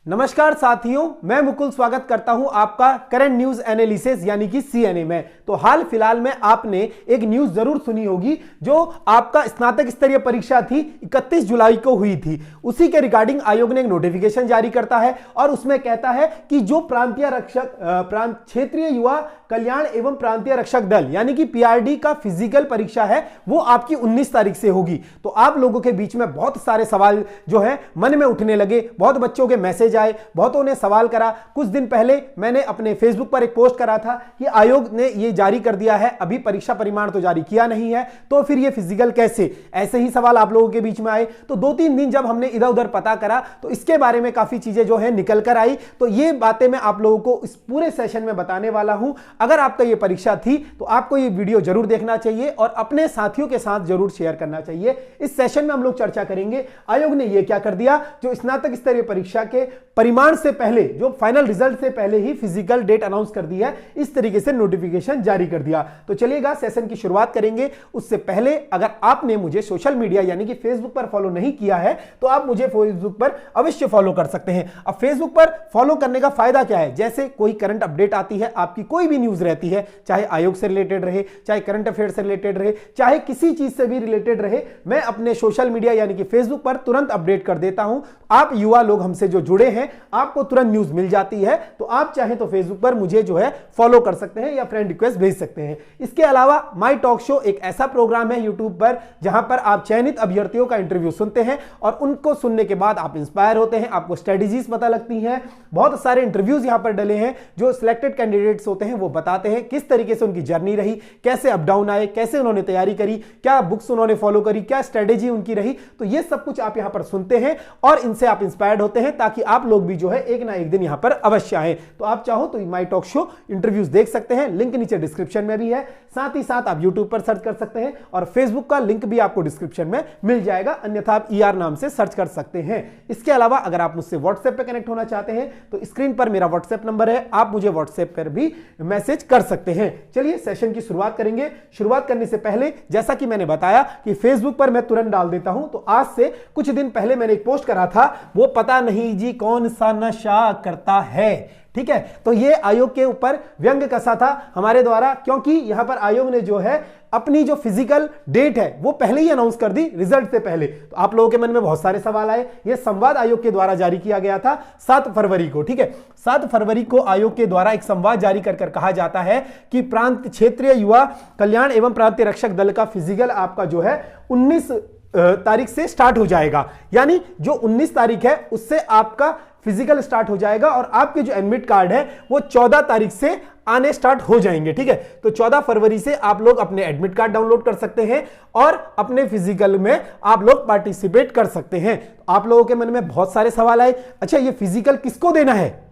नमस्कार साथियों, मैं मुकुल स्वागत करता हूं आपका करंट न्यूज एनालिसिस यानी कि सीएनए में। तो हाल फिलहाल में आपने एक न्यूज जरूर सुनी होगी जो आपका स्नातक स्तरीय परीक्षा थी 31 जुलाई को हुई थी। उसी के रिगार्डिंग आयोग ने एक नोटिफिकेशन जारी करता है और उसमें कहता है कि जो क्षेत्रीय युवा कल्याण एवं प्रांतीय रक्षक दल यानी कि पीआरडी का फिजिकल परीक्षा है वो आपकी 19 तारीख से होगी। तो आप लोगों के बीच में बहुत सारे सवाल जो है मन में उठने लगे, बहुत बच्चों के मैसेज आए, बहुतों ने सवाल करा। कुछ दिन पहले मैंने अपने फेसबुक पर एक पोस्ट करा था कि आयोग ने ये जारी कर दिया है, अभी परीक्षा परिणाम तो जारी किया नहीं है, तो फिर ये फिजिकल कैसे, ऐसे ही सवाल आप लोगों के बीच में आए। तो 2-3 दिन जब हमने इधर उधर पता करा तो इसके बारे में काफी चीजें जो है निकल कर आई। तो ये बातें मैं आप लोगों को इस पूरे सेशन में बताने वाला हूं। अगर आपका ये परीक्षा थी तो आपको ये वीडियो जरूर देखना चाहिए और अपने साथियों के साथ जरूर शेयर करना चाहिए। इस सेशन में हम लोग चर्चा करेंगे आयोग ने ये क्या कर दिया, जो स्नातक स्तरीय परीक्षा के परिणाम से पहले, जो फाइनल रिजल्ट से पहले ही फिजिकल डेट अनाउंस कर दी है, इस तरीके से नोटिफिकेशन जारी कर दिया। तो चलिएगा सेशन की शुरुआत करेंगे। उससे पहले अगर आपने मुझे सोशल मीडिया यानी कि फेसबुक पर फॉलो नहीं किया है तो आप मुझे फेसबुक पर अवश्य फॉलो कर सकते हैं। अब फेसबुक पर फॉलो करने का फायदा क्या है, जैसे कोई करंट अपडेट आती है, आपकी कोई भी न्यूज रहती है, चाहे आयोग से रिलेटेड रहे, चाहे करंट अफेयर से रिलेटेड रहे, चाहे किसी चीज से भी रिलेटेड रहे, मैं अपने सोशल मीडिया यानी कि फेसबुक पर तुरंत अपडेट कर देता हूं। आप युवा लोग हमसे जो जुड़े हैं, आपको तुरंत न्यूज मिल जाती है। तो आप चाहें तो फेसबुक पर मुझे जो है फॉलो कर सकते हैं या फ्रेंड रिक्वेस्ट भेज सकते हैं। इसके अलावा माय टॉक शो एक ऐसा प्रोग्राम है यूट्यूब पर जहां पर आप चयनित अभ्यर्थियों का इंटरव्यू सुनते हैं और उनको सुनने के बाद आप इंस्पायर होते हैं, आपको स्ट्रेटेजीज पता लगती हैं। बहुत सारे इंटरव्यूज यहां पर डले हैं, जो सिलेक्टेड कैंडिडेट्स होते हैं वो बताते हैं किस तरीके से उनकी जर्नी रही, कैसे अप डाउन आए, कैसे उन्होंने तैयारी करी, क्या बुक्स उन्होंने फॉलो करी, क्या स्ट्रेटेजी उनकी रही। तो ये सब कुछ आप यहां पर सुनते हैं और इनसे आप इंस्पायर्ड होते हैं, ताकि आप लोग भी जो है एक ना एक दिन यहां पर अवश्य आए। तो आप चाहो तो माय टॉक शो इंटरव्यूज देख सकते हैं, लिंक नीचे डिस्क्रिप्शन में भी है। साथ ही साथ आप यूट्यूब पर सर्च कर सकते हैं और फेसबुक का लिंक भी आपको डिस्क्रिप्शन में मिल जाएगा, अन्यथा आप ईआर नाम से सर्च कर सकते हैं। इसके अलावा अगर आप मुझसे व्हाट्सएप पे कनेक्ट होना चाहते हैं तो स्क्रीन पर मेरा व्हाट्सएप नंबर है, आप मुझे व्हाट्सएप पर भी मैसेज कर सकते हैं। चलिए सेशन की शुरुआत करेंगे। शुरुआत करने से पहले जैसा कि मैंने बताया कि फेसबुक पर मैं तुरंत डाल देता हूं, तो आज से कुछ दिन पहले मैंने एक पोस्ट करा था, वो पता नहीं जी कौन सा नशा करता है, ठीक है। तो ये आयोग के ऊपर व्यंग कसा था हमारे द्वारा, क्योंकि यहां पर आयोग ने जो है अपनी जो फिजिकल डेट है वो पहले ही अनाउंस कर दी रिजल्ट से पहले। तो आप लोगों के मन में बहुत सारे सवाल आए। ये संवाद आयोग के द्वारा जारी किया गया था 7 फरवरी को, ठीक है। 7 फरवरी को आयोग के द्वारा एक संवाद जारी कर कहा जाता है कि प्रांत क्षेत्रीय युवा कल्याण एवं प्रांतीय रक्षक दल का फिजिकल आपका जो है 19 तारीख से स्टार्ट हो जाएगा। यानी जो 19 तारीख है उससे आपका फिजिकल स्टार्ट हो जाएगा और आपके जो एडमिट कार्ड है वो 14 तारीख से आने स्टार्ट हो जाएंगे, ठीक है। तो 14 फरवरी से आप लोग अपने एडमिट कार्ड डाउनलोड कर सकते हैं और अपने फिजिकल में आप लोग पार्टिसिपेट कर सकते हैं। तो आप लोगों के मन में बहुत सारे सवाल आए, अच्छा ये फिजिकल किसको देना है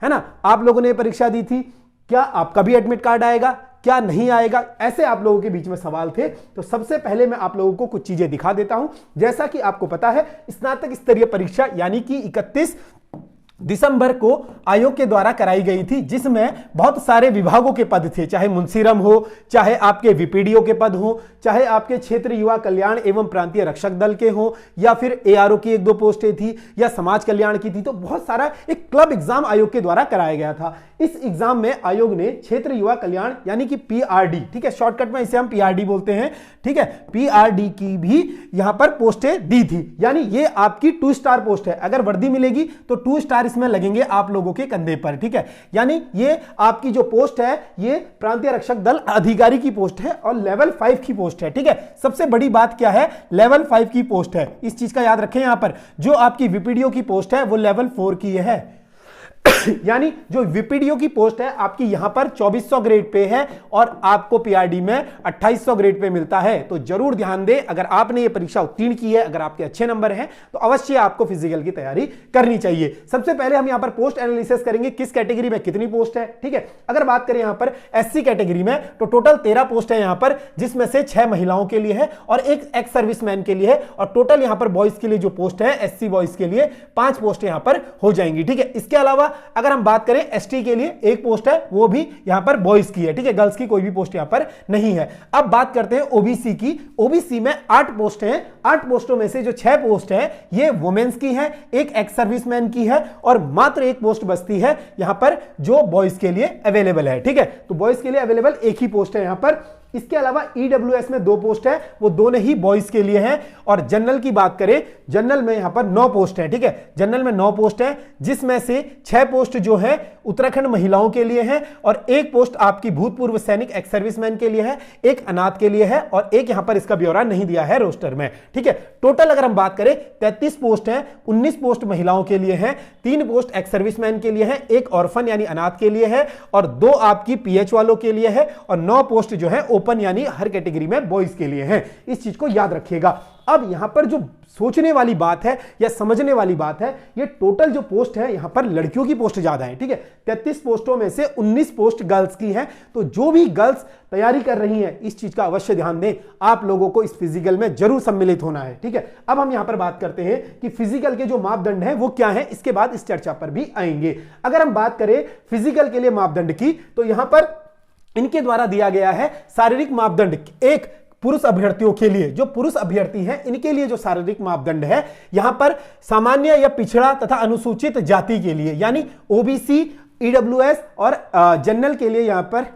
ना। आप लोगों ने परीक्षा दी थी, क्या आपका भी एडमिट कार्ड आएगा, क्या नहीं आएगा, ऐसे आप लोगों के बीच में सवाल थे। तो सबसे पहले मैं आप लोगों को कुछ चीजें दिखा देता हूं। जैसा कि आपको पता है स्नातक स्तरीय परीक्षा यानी कि 31 दिसंबर को आयोग के द्वारा कराई गई थी, जिसमें बहुत सारे विभागों के पद थे, चाहे मुंशीरम हो, चाहे आपके वीपीडीओ के पद हो, चाहे आपके क्षेत्र युवा कल्याण एवं प्रांतीय रक्षक दल के हो, या फिर एआरओ की 1-2 पोस्टें थी, या समाज कल्याण की थी। तो बहुत सारा एक क्लब एग्जाम आयोग के द्वारा कराया गया था। इस एग्जाम में आयोग ने क्षेत्र युवा कल्याण यानी कि पीआरडी, ठीक है, शॉर्टकट में इसे हम पीआरडी बोलते हैं, ठीक है, पीआरडी की भी यहां पर पोस्टें दी थी। यानी ये आपकी 2 स्टार पोस्ट है, अगर वर्दी मिलेगी तो 2 स्टार इसमें लगेंगे आप लोगों के कंधे पर, ठीक है। यानी ये आपकी जो पोस्ट है ये प्रांतीय रक्षक दल अधिकारी की पोस्ट है और लेवल 5 की पोस्ट है, ठीक है। सबसे बड़ी बात क्या है, लेवल 5 की पोस्ट है, इस चीज का याद रखें। यहां पर जो आपकी वीपीडीओ की पोस्ट है वो लेवल 4 की है। यानी जो वीपीडीओ की पोस्ट है आपकी यहां पर 2400 ग्रेड पे है और आपको पीआरडी में 2800 ग्रेड पे मिलता है। तो जरूर ध्यान दें, अगर आपने ये परीक्षा उत्तीर्ण की है, अगर आपके अच्छे नंबर हैं, तो अवश्य आपको फिजिकल की तैयारी करनी चाहिए। सबसे पहले हम यहां पर पोस्ट एनालिसिस करेंगे, किस कैटेगरी में कितनी पोस्ट है, ठीक है। अगर बात करें यहां पर एससी कैटेगरी में तो टोटल 13 पोस्ट है यहां पर, जिसमें से 6 महिलाओं के लिए है और 1 एक्स सर्विसमैन के लिए है। और टोटल यहां पर बॉयज के लिए जो पोस्ट है एससी बॉयज के लिए 5 पोस्ट यहां पर हो जाएंगी, ठीक है। इसके अलावा अगर हम बात करें एसटी के लिए एक पोस्ट है, वो भी यहां पर बॉयज की है, ठीक है, गर्ल्स की कोई भी पोस्ट यहां पर नहीं है। अब बात करते हैं ओबीसी की। ओबीसी में 8 पोस्ट हैं, 8 पोस्टों में से जो 6 पोस्ट है ये वुमेन्स की है, एक एक्स सर्विसमैन की है और मात्र एक पोस्ट बचती है यहां पर जो बॉयज के लिए अवेलेबल है, ठीक है। तो बॉयज के लिए अवेलेबल एक ही पोस्ट है यहां पर। इसके अलावा ईडब्ल्यूएस में 2 पोस्ट है, वो दोनों ही बॉयज के लिए हैं। और जनरल की बात करें, जनरल में यहां पर 9 पोस्ट है, ठीक है, जनरल में 9 पोस्ट है, जिसमें से 6 पोस्ट जो है उत्तराखंड महिलाओं के लिए है और एक पोस्ट आपकी भूतपूर्व सैनिक एक्स सर्विसमैन के लिए है, एक अनाथ के लिए है और एक यहां पर इसका ब्यौरा नहीं दिया है रोस्टर में, ठीक है। टोटल अगर हम बात करें 33 पोस्ट है, 19 पोस्ट महिलाओं के लिए है, 3 पोस्ट एक्स सर्विसमैन के लिए है, एक ऑर्फन यानी अनाथ के लिए है और 2 आपकी पीएच वालों के लिए है और 9 पोस्ट जो है ओपन यानी हर कैटेगरी में बॉयज के लिए है। इस चीज को याद रखिएगा। अब यहां पर जो सोचने वाली बात है या समझने वाली बात है, ये टोटल जो पोस्ट है यहां पर लड़कियों की पोस्ट ज्यादा है, ठीक है। 33 पोस्टों में से 19 पोस्ट गर्ल्स की है। तो जो भी गर्ल्स तैयारी कर रही हैं इस चीज का अवश्य ध्यान दें, आप लोगों को इस फिजिकल में जरूर सम्मिलित होना है, ठीक है। अब हम यहां पर बात करते हैं कि फिजिकल के जो मापदंड है वो क्या है, इसके बाद इस चर्चा पर भी आएंगे। अगर हम बात करें फिजिकल के लिए मापदंड की, तो यहां पर इनके द्वारा दिया गया है शारीरिक मापदंड। एक पुरुष अभ्यर्थियों के लिए, जो पुरुष अभ्यर्थी हैं इनके लिए जो शारीरिक मापदंड है यहां पर सामान्य या पिछड़ा तथा अनुसूचित जाति के लिए यानी ओबीसी, ईडब्ल्यूएस और जनरल के लिए यहां पर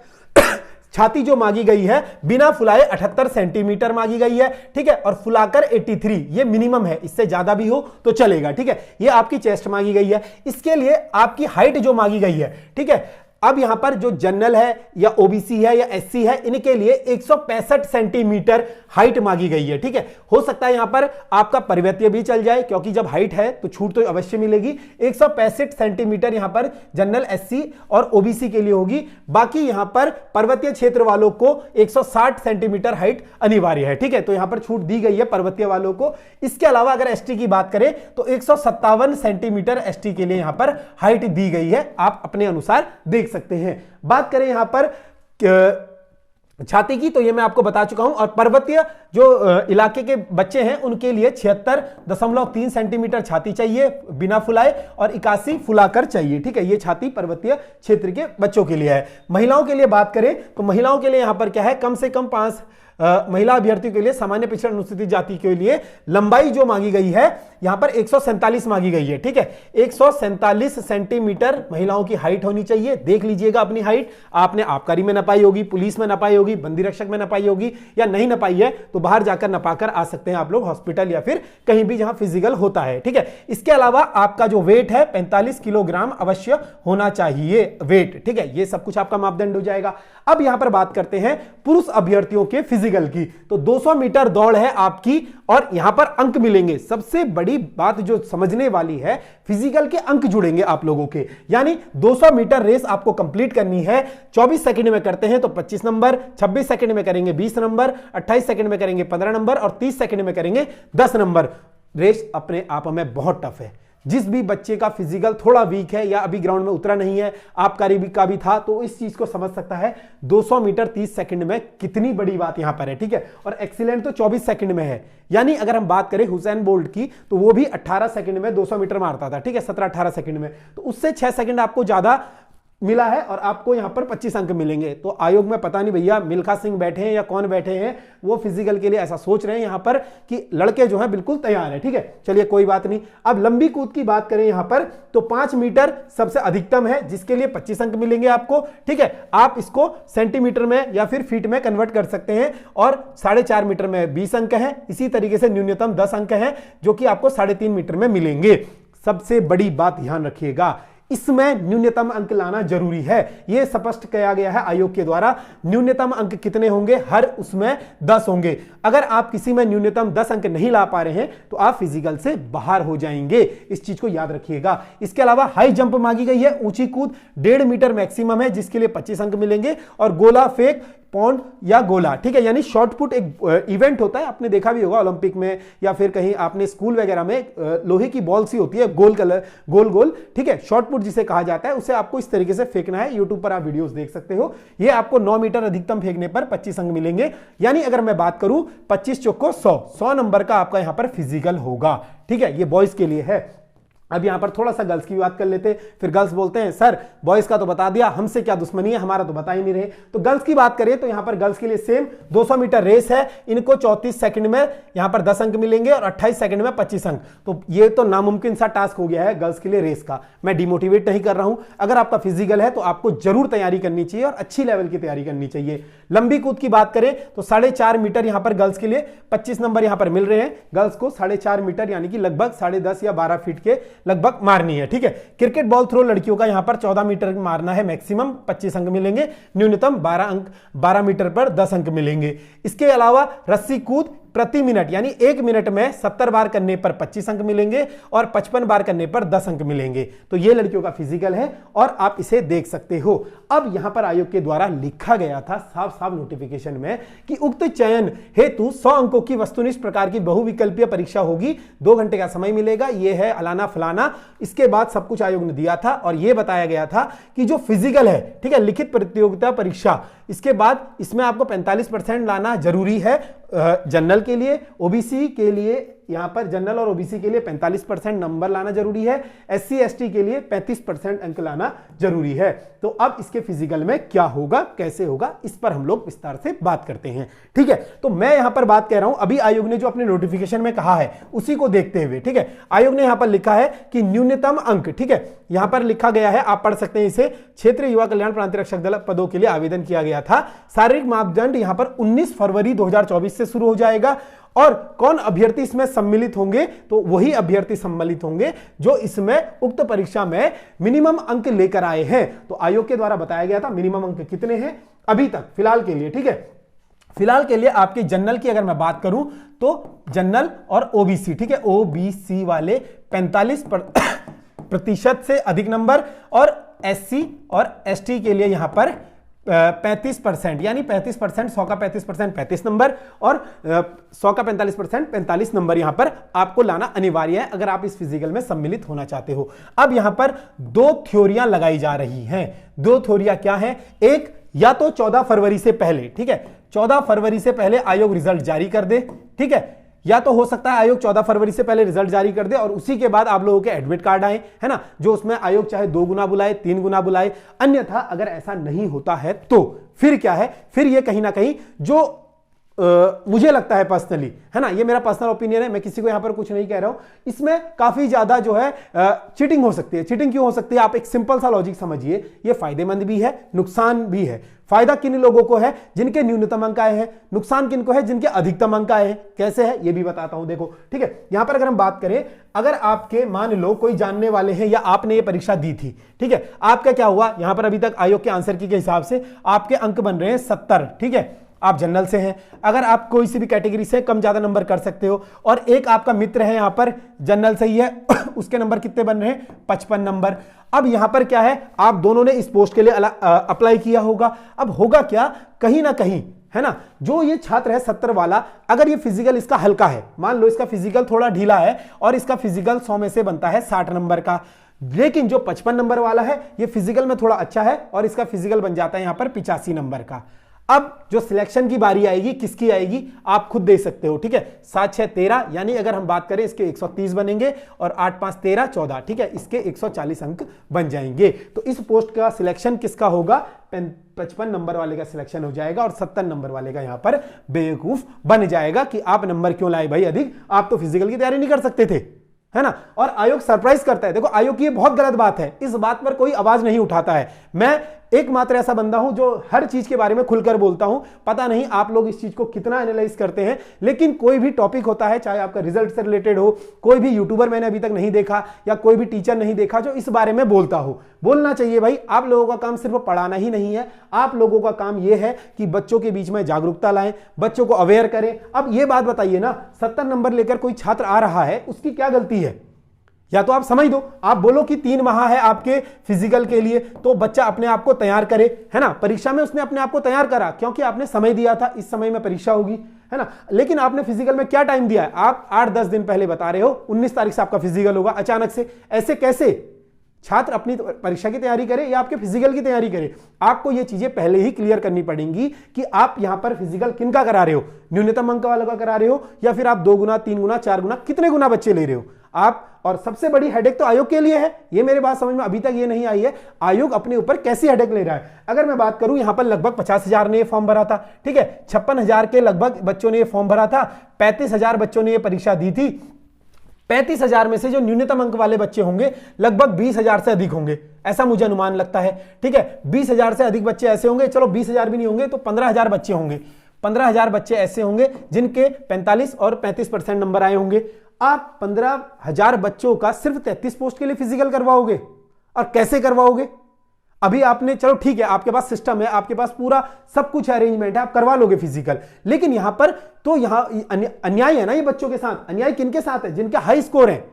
छाती जो मांगी गई है बिना फुलाए 78 सेंटीमीटर मांगी गई है, ठीक है, और फुलाकर 83 ये मिनिमम है, इससे ज्यादा भी हो तो चलेगा, ठीक है। ये आपकी चेस्ट मांगी गई है। इसके लिए आपकी हाइट जो मांगी गई है, ठीक है। अब यहां पर जो जनरल है या ओबीसी है या एससी है इनके लिए 165 सेंटीमीटर हाइट मांगी गई है, ठीक है। हो सकता है यहां पर आपका पर्वतीय भी चल जाए, क्योंकि जब हाइट है तो छूट तो अवश्य मिलेगी। 165 सेंटीमीटर यहां पर जनरल, एससी और ओबीसी के लिए होगी। बाकी यहां पर पर्वतीय क्षेत्र वालों को 160 सेंटीमीटर हाइट अनिवार्य है, ठीक है। तो यहां पर छूट दी गई है पर्वतीय वालों को। इसके अलावा अगर एसटी की बात करें तो 157 सेंटीमीटर एसटी के लिए यहां पर हाइट दी गई है, आप अपने अनुसार देख सकते हैं। बात करें यहां पर छाती की, तो ये मैं आपको बता चुका हूं। और पर्वतीय जो इलाके के बच्चे हैं उनके लिए 76.3 सेंटीमीटर छाती चाहिए बिना फुलाए और 81 फुलाकर चाहिए, ठीक है। ये छाती पर्वतीय क्षेत्र के बच्चों के लिए है। महिलाओं के लिए बात करें तो महिलाओं के लिए यहां पर क्या है, कम से कम 5 महिला अभ्यर्थियों के लिए सामान्य पिछड़ा अनुसूचित जाति के लिए लंबाई जो मांगी गई है यहां पर 147 मांगी गई है, ठीक है। 147 सेंटीमीटर महिलाओं की हाइट होनी चाहिए। देख लीजिएगा अपनी हाइट, आपने आबकारी में नपाई होगी, पुलिस में नपाई होगी, बंदी रक्षक में नपाई होगी या नहीं नपाई है तो बाहर जाकर नपाकर आ सकते हैं आप लोग हॉस्पिटल या फिर कहीं भी जहां फिजिकल होता है, ठीक है। इसके अलावा आपका जो वेट है 45 किलोग्राम अवश्य होना चाहिए वेट, ठीक है। ये सब कुछ आपका मापदंड हो जाएगा। अब यहां पर बात करते हैं पुरुष अभ्यर्थियों के फिजिकल की, तो 200 मीटर दौड़ है आपकी और यहां पर अंक मिलेंगे। सबसे बड़ी बात जो समझने वाली है, फिजिकल के अंक जुड़ेंगे आप लोगों के, यानी 200 मीटर रेस आपको कंप्लीट करनी है। 24 सेकंड में करते हैं तो 25 नंबर, 26 सेकंड में करेंगे 20 नंबर, 28 सेकंड में करेंगे 15 नंबर और 30 सेकंड में करेंगे 10 नंबर। रेस अपने आप में बहुत टफ है। जिस भी बच्चे का फिजिकल थोड़ा वीक है या अभी ग्राउंड में उतरा नहीं है, आबकारी का भी था, तो इस चीज को समझ सकता है 200 मीटर 30 सेकंड में कितनी बड़ी बात यहां पर है, ठीक है। और एक्सीलेंट तो 24 सेकंड में है। यानी अगर हम बात करें हुसैन बोल्ट की तो वो भी 18 सेकंड में 200 मीटर मारता था, ठीक है, 17-18 सेकंड में, तो उससे 6 सेकंड आपको ज्यादा मिला है और आपको यहां पर 25 अंक मिलेंगे। तो आयोग में पता नहीं भैया मिल्खा सिंह बैठे हैं या कौन बैठे हैं, वो फिजिकल के लिए ऐसा सोच रहे हैं यहां पर कि लड़के जो हैं बिल्कुल तैयार है, ठीक है। चलिए कोई बात नहीं। अब लंबी कूद की बात करें यहां पर तो 5 मीटर सबसे अधिकतम है, जिसके लिए 25 अंक मिलेंगे आपको, ठीक है। आप इसको सेंटीमीटर में या फिर फीट में कन्वर्ट कर सकते हैं और 4.5 मीटर में 20 अंक है। इसी तरीके से न्यूनतम 10 अंक है जो कि आपको 3.5 मीटर में मिलेंगे। सबसे बड़ी बात ध्यान रखिएगा, इसमें न्यूनतम अंक लाना जरूरी है। यह स्पष्ट किया गया है आयोग के द्वारा। न्यूनतम अंक कितने होंगे, हर उसमें 10 होंगे। अगर आप किसी में न्यूनतम 10 अंक नहीं ला पा रहे हैं तो आप फिजिकल से बाहर हो जाएंगे, इस चीज को याद रखिएगा। इसके अलावा हाई जंप मांगी गई है, ऊंची कूद 1.5 मीटर मैक्सिमम है, जिसके लिए 25 अंक मिलेंगे। और गोला फेंक, पौंड या गोला, ठीक है, यानी शॉर्ट पुट एक इवेंट होता है, आपने देखा भी होगा ओलंपिक में या फिर कहीं आपने स्कूल वगैरह में, लोहे की बॉल सी होती है गोल कलर, गोल गोल, ठीक है, शॉर्ट पुट जिसे कहा जाता है, उसे आपको इस तरीके से फेंकना है। यूट्यूब पर आप वीडियोस देख सकते हो। ये आपको 9 मीटर अधिकतम फेंकने पर 25 अंक मिलेंगे। यानी अगर मैं बात करूं 25 चौको 100 नंबर का आपका यहां पर फिजिकल होगा, ठीक है। ये बॉयज के लिए है। अब यहां पर थोड़ा सा गर्ल्स की बात कर लेते हैं। फिर गर्ल्स बोलते हैं सर बॉयज का तो बता दिया, हमसे क्या दुश्मनी है, हमारा तो बता ही नहीं रहे। तो गर्ल्स की बात करें तो यहां पर गर्ल्स के लिए सेम 200 मीटर रेस है। इनको 34 सेकंड में यहां पर 10 अंक मिलेंगे और 28 सेकंड में 25 अंक। तो ये तो नामुमकिन सा टास्क हो गया है गर्ल्स के लिए रेस का। मैं डिमोटिवेट नहीं कर रहा हूं, अगर आपका फिजिकल है तो आपको जरूर तैयारी करनी चाहिए और अच्छी लेवल की तैयारी करनी चाहिए। लंबी कूद की बात करें तो 4.5 मीटर यहां पर गर्ल्स के लिए 25 नंबर यहां पर मिल रहे हैं। गर्ल्स को 4.5 मीटर यानी कि लगभग 10.5 या 12 फीट के लगभग मारनी है, ठीक है। क्रिकेट बॉल थ्रो लड़कियों का यहां पर 14 मीटर मारना है, मैक्सिमम 25 अंक मिलेंगे, न्यूनतम 12 मीटर पर 10 अंक मिलेंगे। इसके अलावा रस्सी कूद प्रति मिनट यानी 1 मिनट में 70 बार करने पर 25 अंक मिलेंगे और 55 बार करने पर 10 अंक मिलेंगे। तो ये लड़कियों का फिजिकल है और आप इसे देख सकते हो। अब यहां पर आयोग के द्वारा लिखा गया था साफ साफ नोटिफिकेशन में कि उक्त चयन हेतु 100 अंकों की वस्तुनिष्ठ प्रकार की बहुविकल्पीय परीक्षा होगी, 2 घंटे का समय मिलेगा। यह है अलाना फलाना। इसके बाद सब कुछ आयोग ने दिया था और यह बताया गया था कि जो फिजिकल है, ठीक है, लिखित प्रतियोगिता परीक्षा, इसके बाद इसमें आपको 45% लाना जरूरी है। जनरल के लिए, ओबीसी के लिए, यहां पर जनरल और ओबीसी के लिए 45% नंबर लाना जरूरी है। एससी एसटी के लिए 35% अंक लाना जरूरी है। तो अब इसके फिजिकल में क्या होगा, कैसे होगा, इस पर हम लोग विस्तार से बात करते हैं, ठीक है। तो मैं यहां पर बात कर रहा हूं, अभी आयोग ने जो अपने नोटिफिकेशन में कहा है उसी को देखते हुए, ठीक है। आयोग ने यहां पर लिखा है कि न्यूनतम अंक, ठीक है, यहां पर लिखा गया है, आप पढ़ सकते हैं इसे। क्षेत्रीय युवा कल्याण प्रांतीय रक्षक दल पदों के लिए आवेदन किया गया था। शारीरिक मापदंड यहां पर 19 फरवरी 2024 से शुरू हो जाएगा और कौन अभ्यर्थी इसमें सम्मिलित होंगे, तो वही अभ्यर्थी सम्मिलित होंगे जो इसमें उक्त परीक्षा में मिनिमम अंक लेकर आए हैं। तो आयोग के द्वारा बताया गया था मिनिमम अंक कितने हैं अभी तक फिलहाल के लिए, ठीक है। फिलहाल के लिए आपके जनरल की अगर मैं बात करूं तो जनरल और ओबीसी, ठीक है, ओबीसी वाले 45% से अधिक नंबर और एससी और एसटी के लिए यहां पर 35% यानी 35%, 100 का 35% 35 नंबर और 100 का 45% 45 नंबर यहां पर आपको लाना अनिवार्य है अगर आप इस फिजिकल में सम्मिलित होना चाहते हो। अब यहां पर 2 थ्योरियां लगाई जा रही हैं। 2 थ्योरियां क्या है, एक या तो 14 फरवरी से पहले, ठीक है, 14 फरवरी से पहले आयोग रिजल्ट जारी कर दे, ठीक है, या तो हो सकता है आयोग 14 फरवरी से पहले रिजल्ट जारी कर दे और उसी के बाद आप लोगों के एडमिट कार्ड आए, है ना, जो उसमें आयोग चाहे 2 गुना बुलाए, 3 गुना बुलाए। अन्यथा अगर ऐसा नहीं होता है तो फिर क्या है, फिर ये कहीं ना कहीं जो मुझे लगता है पर्सनली, है ना, ये मेरा पर्सनल ओपिनियन है, मैं किसी को यहां पर कुछ नहीं कह रहा हूं, इसमें काफी ज्यादा जो है चीटिंग हो सकती है। चीटिंग क्यों हो सकती है, आप एक सिंपल सा लॉजिक समझिए, ये फायदेमंद भी है, नुकसान भी है। फायदा किन लोगों को है, जिनके न्यूनतम अंक आए हैं, नुकसान किन को है, जिनके अधिकतम अंक आए हैं। कैसे है ये भी बताता हूं, देखो, ठीक है। यहां पर अगर हम बात करें, अगर आपके मान लो कोई जानने वाले हैं या आपने ये परीक्षा दी थी, ठीक है, आपका क्या हुआ, यहां पर अभी तक आयोग के आंसर की के हिसाब से आपके अंक बन रहे हैं 70, ठीक है, आप जनरल से हैं। अगर आप कोई सी भी कैटेगरी से कम ज्यादा नंबर कर सकते हो और एक आपका मित्र है यहां पर जनरल से ही है उसके नंबर कितने बन रहे हैं, 55 नंबर। अब यहां पर क्या है, आप दोनों ने इस पोस्ट के लिए अप्लाई किया होगा। अब होगा क्या, कहीं ना कहीं, है ना, जो ये छात्र है 70 वाला, अगर ये फिजिकल इसका हल्का है, मान लो इसका फिजिकल थोड़ा ढीला है और इसका फिजिकल 100 में से बनता है 60 नंबर का, लेकिन जो 55 नंबर वाला है ये फिजिकल में थोड़ा अच्छा है और इसका फिजिकल बन जाता है यहां पर 85 नंबर का। अब जो सिलेक्शन की बारी आएगी, किसकी आएगी, आप खुद देख सकते हो, ठीक है। 7 6 13 यानी अगर हम बात करें इसके 130 बनेंगे और 8 5 13 14, ठीक है, इसके 140 अंक बन जाएंगे। तो इस पोस्ट का सिलेक्शन किसका होगा, 55 नंबर वाले का सिलेक्शन हो जाएगा और 70 नंबर वाले का यहां पर बेवकूफ बन जाएगा कि आप नंबर क्यों लाए भाई अधिक, आप तो फिजिकल की तैयारी नहीं कर सकते थे, है ना। और आयोग सरप्राइज करता है। देखो आयोग की ये बहुत गलत बात है, इस बात पर कोई आवाज नहीं उठाता है। मैं एकमात्र ऐसा बंदा हूं जो हर चीज के बारे में खुलकर बोलता हूं। पता नहीं आप लोग इस चीज को कितना एनालाइज करते हैं, लेकिन कोई भी टॉपिक होता है, चाहे आपका रिजल्ट से रिलेटेड हो, कोई भी यूट्यूबर मैंने अभी तक नहीं देखा या कोई भी टीचर नहीं देखा जो इस बारे में बोलता हो। बोलना चाहिए भाई, आप लोगों का काम सिर्फ पढ़ाना ही नहीं है, आप लोगों का काम यह है कि बच्चों के बीच में जागरूकता लाएं, बच्चों को अवेयर करें। अब यह बात बताइए ना, 70 नंबर लेकर कोई छात्र आ रहा है, उसकी क्या गलती है? या तो आप समझ दो, आप बोलो कि 3 माह है आपके फिजिकल के लिए, तो बच्चा अपने आप को तैयार करे, है ना। परीक्षा में उसने अपने आप को तैयार करा क्योंकि आपने समय दिया था, इस समय में परीक्षा होगी, है ना। लेकिन आपने फिजिकल में क्या टाइम दिया है, आप 8-10 दिन पहले बता रहे हो 19 तारीख से आपका फिजिकल होगा, अचानक से ऐसे कैसे? छात्र अपनी परीक्षा की तैयारी करे या आपके फिजिकल की तैयारी करे, आपको ये चीजें पहले ही क्लियर करनी पड़ेंगी कि आप यहां पर फिजिकल किनका करा रहे हो, न्यूनतम अंक वालों का करा रहे हो या फिर आप 2 गुना 3 गुना 4 गुना कितने गुना बच्चे ले रहे हो आप। और सबसे बड़ी हेडेक तो आयोग के लिए है। ये मेरी बात समझ में अभी तक ये नहीं आई है, आयोग अपने ऊपर कैसी हेडेक ले रहा है। अगर मैं बात करूं, यहां पर लगभग 50,000 ने ये फॉर्म भरा था, ठीक है, 56,000 के लगभग बच्चों ने ये फॉर्म भरा था, 35,000 बच्चों ने ये परीक्षा दी थी। 35,000 में से जो न्यूनतम अंक वाले बच्चे होंगे लगभग 20,000 से अधिक होंगे, ऐसा मुझे अनुमान लगता है, ठीक है। 20,000 से अधिक बच्चे ऐसे होंगे, चलो 20,000 भी नहीं होंगे तो 15,000 बच्चे होंगे। 15,000 बच्चे ऐसे होंगे जिनके 45 और 35% नंबर आए होंगे। आप 15,000 बच्चों का सिर्फ 33 पोस्ट के लिए फिजिकल करवाओगे, और कैसे करवाओगे? अभी आपने, चलो ठीक है, आपके पास सिस्टम है, आपके पास पूरा सब कुछ अरेंजमेंट है, आप करवा लोगे फिजिकल, लेकिन यहां पर तो यहां अन्याय है ना ये बच्चों के साथ। अन्याय किनके साथ है? जिनके हाई स्कोर है,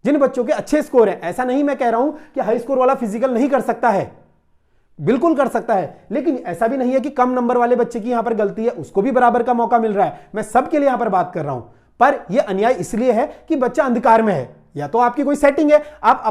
जिन बच्चों के अच्छे स्कोर है। ऐसा नहीं मैं कह रहा हूं कि हाई स्कोर वाला फिजिकल नहीं कर सकता है, बिल्कुल कर सकता है, लेकिन ऐसा भी नहीं है कि कम नंबर वाले बच्चे की यहां पर गलती है, उसको भी बराबर का मौका मिल रहा है। मैं सबके लिए यहां पर बात कर रहा हूं, पर यह अन्याय इसलिए है कि बच्चा अंधकार में है, या तो आपकी कोई सेटिंग है, आप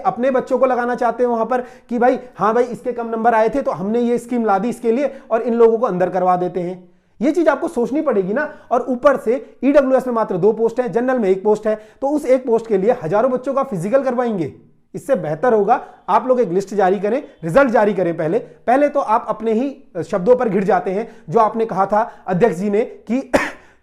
अपने बच्चों को लगाना चाहते हो वहां पर कि भाई हाँ भाई इसके कम नंबर आए थे तो हमने ये स्कीम ला दी इसके लिए, और इन लोगों को अंदर करवा देते हैं। ये चीज आपको सोचनी पड़ेगी ना। और ऊपर से ईडब्ल्यूएस में मात्र 2 पोस्ट है, जनरल में 1 पोस्ट है, तो उस 1 पोस्ट के लिए हजारों बच्चों का फिजिकल करवाएंगे। इससे बेहतर होगा आप लोग एक लिस्ट जारी करें, रिजल्ट जारी करें। पहले तो आप अपने ही शब्दों पर घिर जाते हैं, जो आपने कहा था अध्यक्ष जी ने कि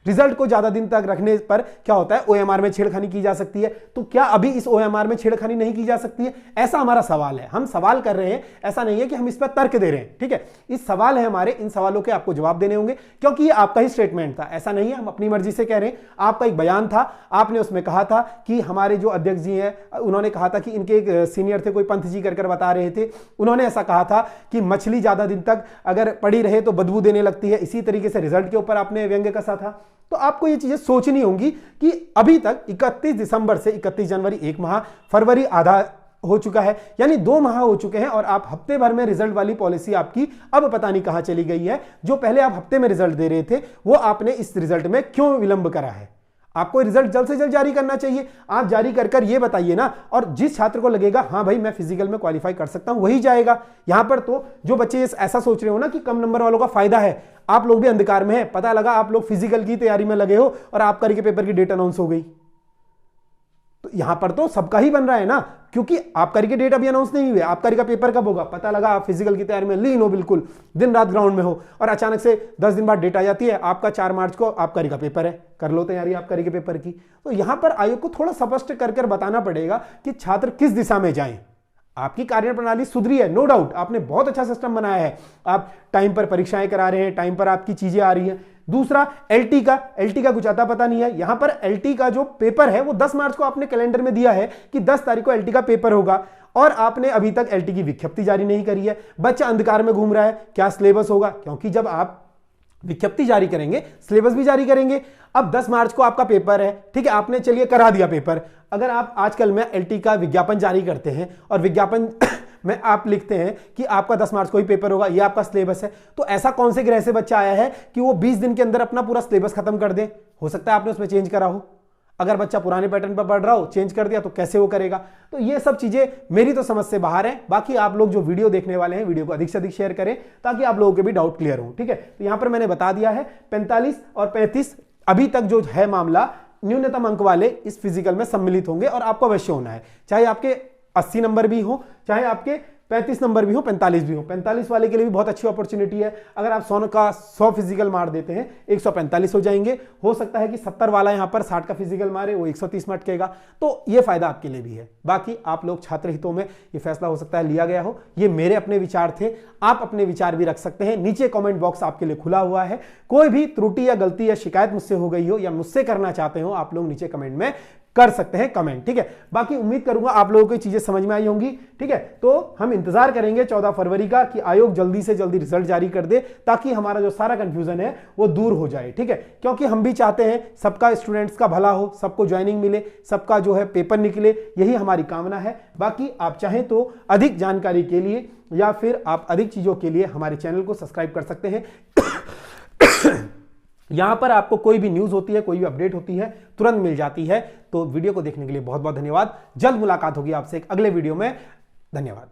रिजल्ट को ज्यादा दिन तक रखने पर क्या होता है, ओएमआर में छेड़खानी की जा सकती है। तो क्या अभी इस ओएमआर में छेड़खानी नहीं की जा सकती है? ऐसा हमारा सवाल है, हम सवाल कर रहे हैं, ऐसा नहीं है कि हम इस पर तर्क दे रहे हैं, ठीक है। इस सवाल है हमारे, इन सवालों के आपको जवाब देने होंगे, क्योंकि ये आपका ही स्टेटमेंट था, ऐसा नहीं है हम अपनी मर्जी से कह रहे हैं। आपका एक बयान था, आपने उसमें कहा था कि हमारे जो अध्यक्ष जी हैं उन्होंने कहा था कि इनके एक सीनियर थे, कोई पंथ जी कर बता रहे थे, उन्होंने ऐसा कहा था कि मछली ज्यादा दिन तक अगर पड़ी रहे तो बदबू देने लगती है। इसी तरीके से रिजल्ट के ऊपर आपने व्यंग्य कसा था। तो आपको ये चीजें सोचनी होंगी कि अभी तक 31 दिसंबर से 31 जनवरी 1 माह, फरवरी आधा हो चुका है, यानी 2 माह हो चुके हैं, और आप हफ्ते भर में रिजल्ट वाली पॉलिसी आपकी अब पता नहीं कहां चली गई है। जो पहले आप हफ्ते में रिजल्ट दे रहे थे, वो आपने इस रिजल्ट में क्यों विलंब करा है? आपको रिजल्ट जल्द से जल्द जारी करना चाहिए। आप जारी कर ये बताइए ना, और जिस छात्र को लगेगा हाँ भाई मैं फिजिकल में क्वालिफाई कर सकता हूं, वही जाएगा। यहां पर तो जो बच्चे ऐसा सोच रहे हो ना कि कम नंबर वालों का फायदा है, आप लोग भी अंधकार में है। पता लगा आप लोग फिजिकल की तैयारी में लगे हो और आप करके पेपर की डेट अनाउंस हो गई, तो यहां पर तो सबका ही बन रहा है ना, क्योंकि आपका की डेट अभी अनाउंस नहीं हुई है। आपका का पेपर कब होगा? पता लगा आप फिजिकल की तैयारी में लीन हो, बिल्कुल दिन रात ग्राउंड में हो, और अचानक से 10 दिन बाद डेट आ जाती है, आपका 4 मार्च को आपका का पेपर है, कर लो तैयारी आपका के पेपर की। तो यहां पर आयोग को थोड़ा स्पष्ट कर बताना पड़ेगा कि छात्र किस दिशा में जाएं। आपकी कार्य प्रणाली सुधरी है, नो डाउट, आपने बहुत अच्छा सिस्टम बनाया है, आप टाइम पर परीक्षाएं करा रहे हैं, टाइम पर आपकी चीजें आ रही हैं। दूसरा एलटी का कुछ आता पता नहीं है। यहां पर एलटी का जो पेपर है वो 10 मार्च को आपने कैलेंडर में दिया है कि 10 तारीख को एलटी का पेपर होगा, और आपने अभी तक एलटी की विज्ञप्ति जारी नहीं करी है। बच्चा अंधकार में घूम रहा है, क्या सिलेबस होगा? क्योंकि जब आप विज्ञप्ति जारी करेंगे सिलेबस भी जारी करेंगे। अब 10 मार्च को आपका पेपर है, ठीक है, आपने चलिए करा दिया पेपर। अगर आप आजकल में एलटी का विज्ञापन जारी करते हैं और विज्ञापन में आप लिखते हैं कि आपका 10 मार्च को ही पेपर होगा, ये आपका सिलेबस है, तो ऐसा कौन से ग्रह से बच्चा आया है कि वो 20 दिन के अंदर अपना पूरा सिलेबस खत्म कर दे? हो सकता है आपने उसमें चेंज करा हो। अगर बच्चा पुराने पैटर्न पर पढ़ रहा हो, चेंज कर दिया, तो कैसे वो करेगा? तो ये सब चीजें मेरी तो समझ से बाहर है। बाकी आप लोग जो वीडियो देखने वाले हैं, वीडियो को अधिक से अधिक शेयर करें ताकि आप लोगों के भी डाउट क्लियर हो, ठीक है। तो यहां पर मैंने बता दिया है 45 और 35 अभी तक जो है मामला, न्यूनतम अंक वाले इस फिजिकल में सम्मिलित होंगे, और आपको अवश्य होना है, चाहे आपके 80 नंबर भी हो, चाहे आपके 35 नंबर भी हो, 45 भी हो। 45 वाले के लिए भी बहुत अच्छी अपॉर्चुनिटी है। अगर आप 100 का 100 फिजिकल मार देते हैं, 145 हो जाएंगे। हो सकता है कि 70 वाला यहां पर 60 का फिजिकल मारे, वो 130 में अटकेगा, तो ये फायदा आपके लिए भी है। बाकी आप लोग छात्र हितों में ये फैसला हो सकता है लिया गया हो। ये मेरे अपने विचार थे, आप अपने विचार भी रख सकते हैं। नीचे कमेंट बॉक्स आपके लिए खुला हुआ है। कोई भी त्रुटि या गलती या शिकायत मुझसे हो गई हो या मुझसे करना चाहते हो, आप लोग नीचे कमेंट में कर सकते हैं कमेंट, ठीक है। बाकी उम्मीद करूंगा आप लोगों को चीजें समझ में आई होंगी, ठीक है। तो हम इंतजार करेंगे 14 फरवरी का कि आयोग जल्दी से जल्दी रिजल्ट जारी कर दे, ताकि हमारा जो सारा कंफ्यूजन है वो दूर हो जाए, ठीक है। क्योंकि हम भी चाहते हैं सबका स्टूडेंट्स का भला हो, सबको ज्वाइनिंग मिले, सबका जो है पेपर निकले, यही हमारी कामना है। बाकी आप चाहें तो अधिक जानकारी के लिए या फिर आप अधिक चीजों के लिए हमारे चैनल को सब्सक्राइब कर सकते हैं। यहां पर आपको कोई भी न्यूज होती है, कोई भी अपडेट होती है, तुरंत मिल जाती है। तो वीडियो को देखने के लिए बहुत बहुत धन्यवाद। जल्द मुलाकात होगी आपसे एक अगले वीडियो में। धन्यवाद।